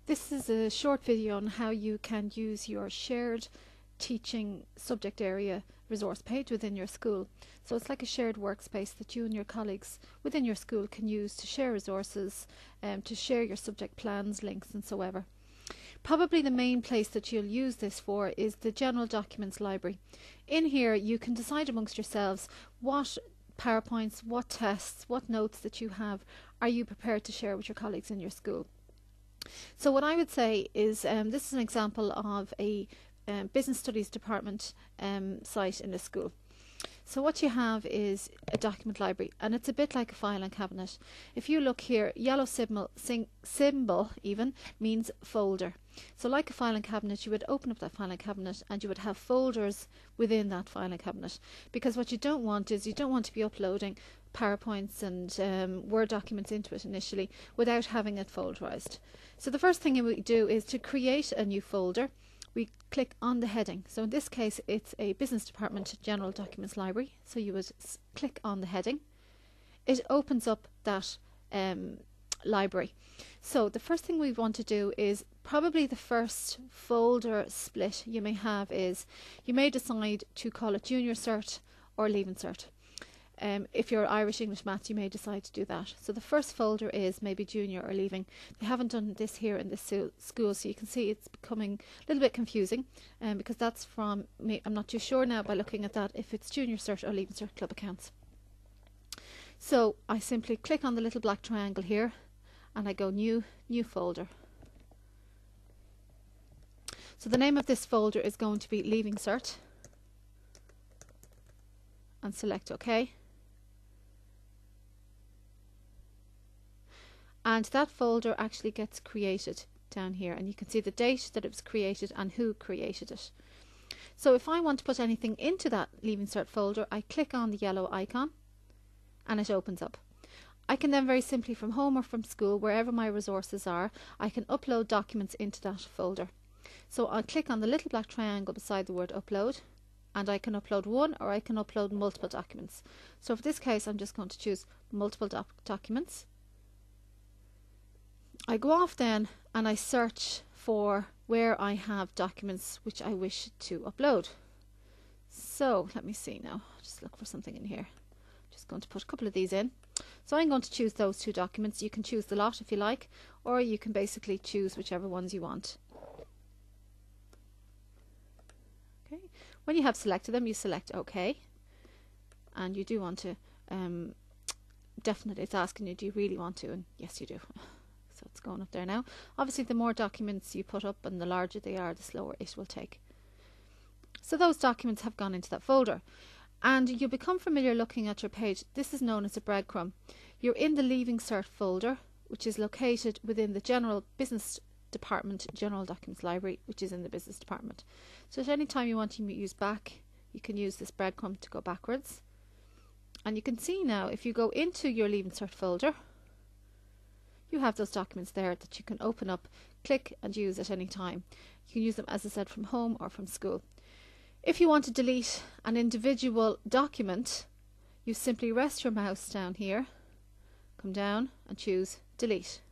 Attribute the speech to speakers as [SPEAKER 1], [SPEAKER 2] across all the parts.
[SPEAKER 1] This is a short video on how you can use your shared teaching subject area resource page within your school. So it's like a shared workspace that you and your colleagues within your school can use to share resources, to share your subject plans, links and so ever. Probably the main place that you'll use this for is the general documents library. In here you can decide amongst yourselves what PowerPoints, what tests, what notes that you have are you prepared to share with your colleagues in your school. So what I would say is this is an example of a business studies department site in a school. So what you have is a document library, and it's a bit like a filing cabinet. If you look here, yellow symbol even means folder. So like a filing cabinet, you would open up that filing cabinet and you would have folders within that filing cabinet, because what you don't want is you don't want to be uploading PowerPoints and Word documents into it initially without having it folderized. So the first thing we do is to create a new folder. We click on the heading. So in this case it's a business department general documents library, so you would click on the heading. It opens up that library. So the first thing we want to do is probably the first folder split you may have is you may decide to call it Junior Cert or Leaving Cert. If you're Irish, English, Maths, you may decide to do that. So the first folder is maybe Junior or Leaving. They haven't done this here in this school, so you can see it's becoming a little bit confusing because that's from me. I'm not too sure now by looking at that if it's Junior Cert or Leaving Cert club accounts. So I simply click on the little black triangle here and I go new folder. So the name of this folder is going to be Leaving Cert and select OK. And that folder actually gets created down here, and you can see the date that it was created and who created it. So if I want to put anything into that Leaving Cert folder, I click on the yellow icon and it opens up. I can then very simply from home or from school, wherever my resources are, I can upload documents into that folder. So I'll click on the little black triangle beside the word upload, and I can upload one or I can upload multiple documents. So for this case I'm just going to choose multiple documents. I go off then and I search for where I have documents which I wish to upload. So let me see now, just look for something in here. Just going to put a couple of these in. So I'm going to choose those two documents. You can choose the lot if you like, or you can basically choose whichever ones you want. Okay. When you have selected them, you select OK, and you do want to definitely, it's asking you, do you really want to? And yes, you do. So it's going up there now. Obviously the more documents you put up and the larger they are, the slower it will take. So those documents have gone into that folder, and you become familiar looking at your page. This is known as a breadcrumb. You're in the Leaving Cert folder, which is located within the General Business Department General Documents Library, which is in the Business Department. So at any time you want to use back, you can use this breadcrumb to go backwards. And you can see now, if you go into your Leaving Cert folder, you have those documents there that you can open up, click and use at any time. You can use them, as I said, from home or from school. If you want to delete an individual document, you simply rest your mouse down here, come down and choose delete.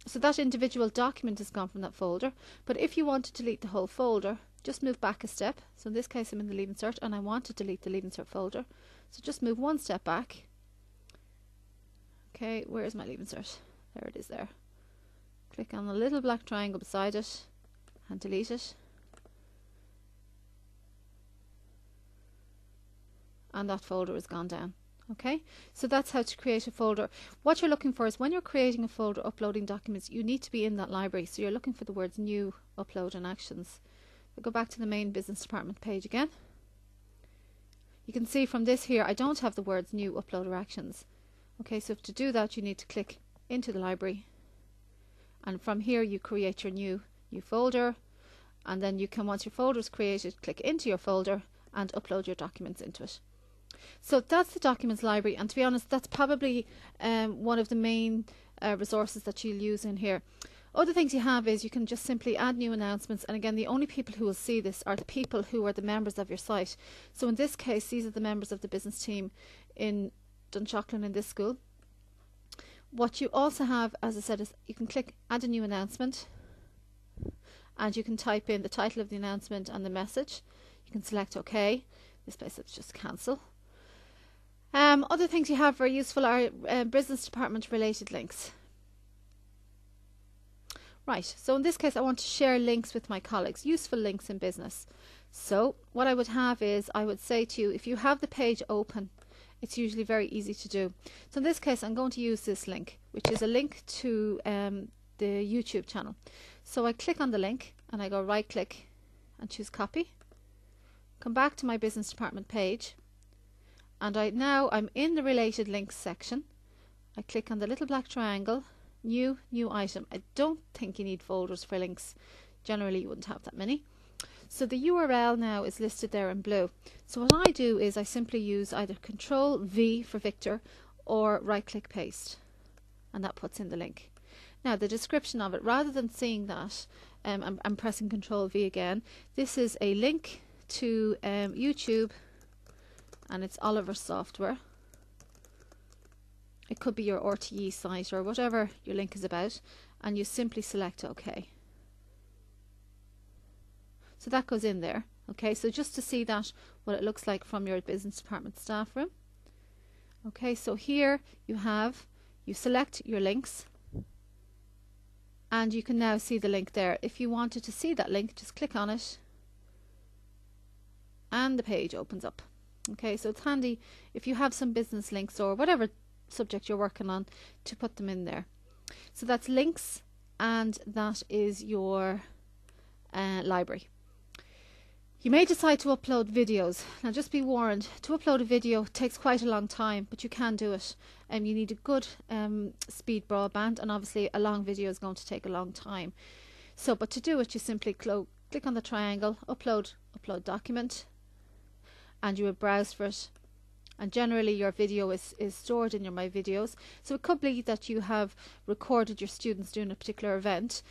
[SPEAKER 1] So that individual document has gone from that folder, but if you want to delete the whole folder, just move back a step. So in this case I'm in the Leaving Cert and I want to delete the Leaving Cert folder. So just move one step back. Okay, where's my Leaving Cert? There it is there. Click on the little black triangle beside it and delete it. And that folder has gone down. Okay, so that's how to create a folder. What you're looking for is when you're creating a folder uploading documents, you need to be in that library. So you're looking for the words new, upload and actions. We'll go back to the main business department page again. You can see from this here I don't have the words new, upload or actions. Okay, so to do that you need to click into the library, and from here you create your new folder, and then you can, once your folder is created, click into your folder and upload your documents into it. So that's the documents library, and to be honest that's probably one of the main resources that you'll use in here. Other things you have is you can just simply add new announcements, and again the only people who will see this are the people who are the members of your site. So in this case these are the members of the business team in Dunshaughlin in this school. What you also have, as I said, is you can click add a new announcement, and you can type in the title of the announcement and the message. You can select OK. This place it's just cancel. Other things you have very useful are business department related links. Right, so in this case I want to share links with my colleagues, useful links in business. So what I would have is, I would say to you, if you have the page open, it's usually very easy to do. So in this case I'm going to use this link, which is a link to the YouTube channel. So I click on the link and I go right click and choose copy. Come back to my business department page, and I'm in the related links section. I click on the little black triangle, new item. I don't think you need folders for links. Generally you wouldn't have that many. So the URL now is listed there in blue. So what I do is I simply use either Control V for Victor or right click paste, and that puts in the link. Now the description of it, rather than seeing that, I'm pressing Control V again. This is a link to YouTube, and it's Oliver Software. It could be your RTE site or whatever your link is about, and you simply select OK. So that goes in there. Okay, so just to see that, what it looks like from your business department staff room. Okay, so here you select your links, and you can now see the link there. If you wanted to see that link, just click on it and the page opens up. Okay, so it's handy if you have some business links or whatever subject you're working on to put them in there. So that's links, and that is your library. You may decide to upload videos. Now just be warned, to upload a video takes quite a long time, but you can do it. You need a good speed broadband, and obviously a long video is going to take a long time. So, but to do it, you simply click on the triangle, upload document, and you would browse for it. And generally your video is stored in your My Videos. So it could be that you have recorded your students doing a particular event,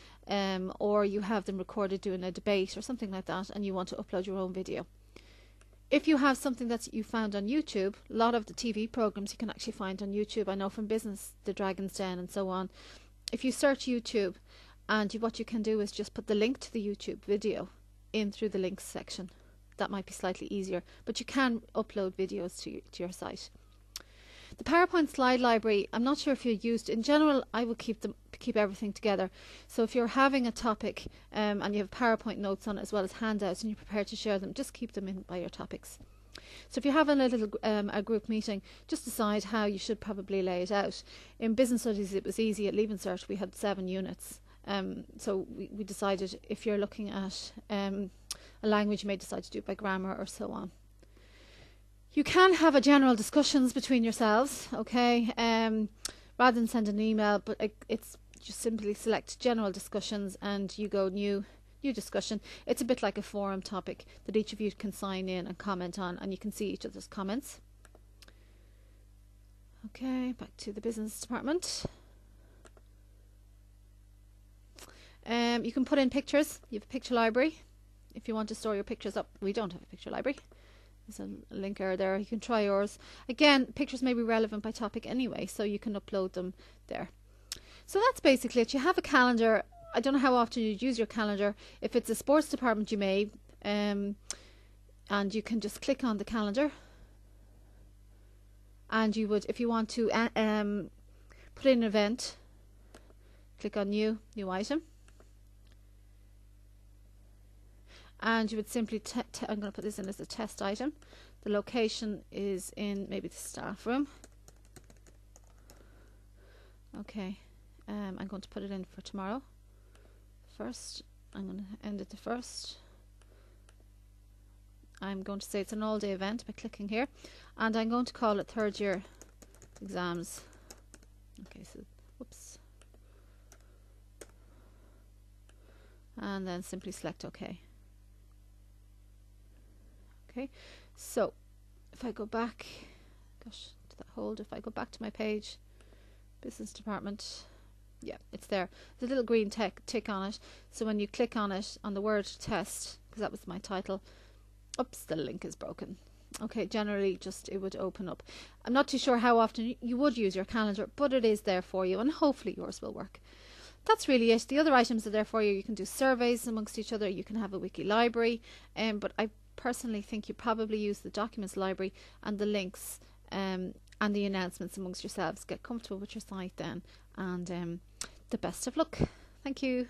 [SPEAKER 1] or you have them recorded doing a debate or something like that, and you want to upload your own video. If you have something that you found on YouTube, a lot of the TV programs you can actually find on YouTube. I know from Business, The Dragon's Den and so on. If you search YouTube, and what you can do is just put the link to the YouTube video in through the links section. That might be slightly easier, but you can upload videos to your site. The PowerPoint slide library, I'm not sure if you're used. In general, I would keep everything together. So if you're having a topic and you have PowerPoint notes on it as well as handouts, and you're prepared to share them, just keep them in by your topics. So if you're having a group meeting, just decide how you should probably lay it out. In business studies, it was easy. At Leaving Cert, we had 7 units. So we decided if you're looking at a language, you may decide to do it by grammar or so on. You can have a general discussions between yourselves, okay, rather than send an email, but it's just simply select general discussions and you go new discussion. It's a bit like a forum topic that each of you can sign in and comment on, and you can see each other's comments. Okay, back to the business department. You can put in pictures. You have a picture library if you want to store your pictures up. We don't have a picture library. There's a link there. You can try yours. Again, pictures may be relevant by topic anyway, so you can upload them there. So that's basically it. You have a calendar. I don't know how often you use your calendar. If it's a sports department, you may, and you can just click on the calendar, and you would, if you want to put in an event, click on new item, and you would simply I'm going to put this in as a test item. The location is in maybe the staff room. Okay, I'm going to put it in for tomorrow. First, I'm going to end it the first. I'm going to say it's an all-day event by clicking here, and I'm going to call it 3rd year exams. Okay, so whoops, and then simply select OK. Okay, so if I go back, gosh, to that hold, if I go back to my page, business department, yeah, it's there. There's a little green tick on it, so when you click on it, on the word test, because that was my title, oops, the link is broken. Okay, generally just it would open up. I'm not too sure how often you would use your calendar, but it is there for you, and hopefully yours will work. That's really it. The other items are there for you. You can do surveys amongst each other. You can have a wiki library. But I personally think you probably use the documents library and the links and the announcements amongst yourselves. Get comfortable with your site then, and the best of luck. Thank you.